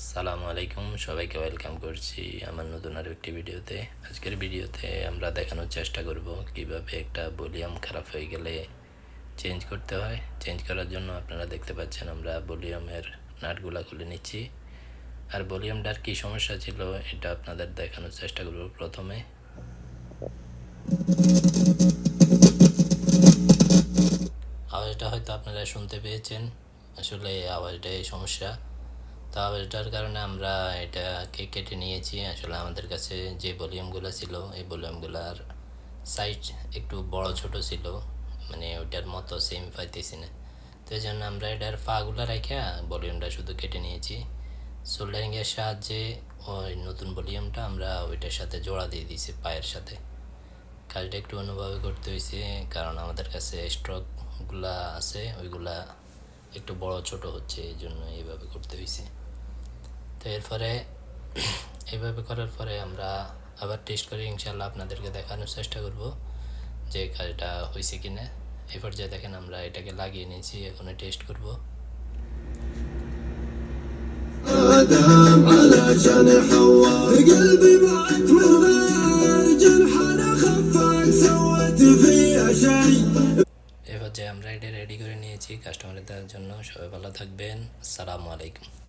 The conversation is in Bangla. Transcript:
আসসালামু আলাইকুম, সবাইকে ওয়েলকাম করছি আমার নতুন আরও একটি ভিডিওতে। আজকের ভিডিওতে আমরা দেখানোর চেষ্টা করব কিভাবে একটা ভলিউম খারাপ হয়ে গেলে চেঞ্জ করতে হয়। চেঞ্জ করার জন্য আপনারা দেখতে পাচ্ছেন আমরা ভলিউমের নাটগুলা খুলে নিচ্ছি, আর ভলিউমটার কী সমস্যা ছিল এটা আপনাদের দেখানোর চেষ্টা করব। প্রথমে আওয়াজটা হয়তো আপনারা শুনতে পেয়েছেন, আসলে আওয়াজটাই সমস্যা। তো আওয়াজটার কারণে আমরা এটাকে কেটে নিয়েছি। আসলে আমাদের কাছে যে ভলিউমগুলো ছিল এই ভলিউমগুলোর সাইজ একটু বড় ছোট ছিল, মানে ওইটার মতো সেম পাইতেছি না। তো এই জন্য আমরা এটার পাগুলো রেখে ভলিউমটা শুধু কেটে নিয়েছি। সোল্ডারিংয়ের সাহায্যে ওই নতুন ভলিউমটা আমরা ওইটার সাথে জোড়া দিয়ে দিয়েছি পায়ের সাথে। কাজটা একটু অনুভবে করতে হয়েছে, কারণ আমাদের কাছে স্ট্রোকগুলা আছে ওইগুলা একটু বড় ছোট হচ্ছে, এই জন্য এইভাবে করতে হয়েছে। তো এরপরে এইভাবে করার পরে আমরা আবার টেস্ট করে ইনশাল্লাহ আপনাদেরকে দেখানোর চেষ্টা করব যে কাজটা হয়েছে কিনা। এই পর্যায়ে দেখেন আমরা এটাকে লাগিয়ে নিয়েছি, এখন টেস্ট করব। এবার যে আমরা এটা রেডি করে নিয়েছি কাস্টমারের দেওয়ার জন্য। সবাই ভালো থাকবেন, আসসালামু আলাইকুম।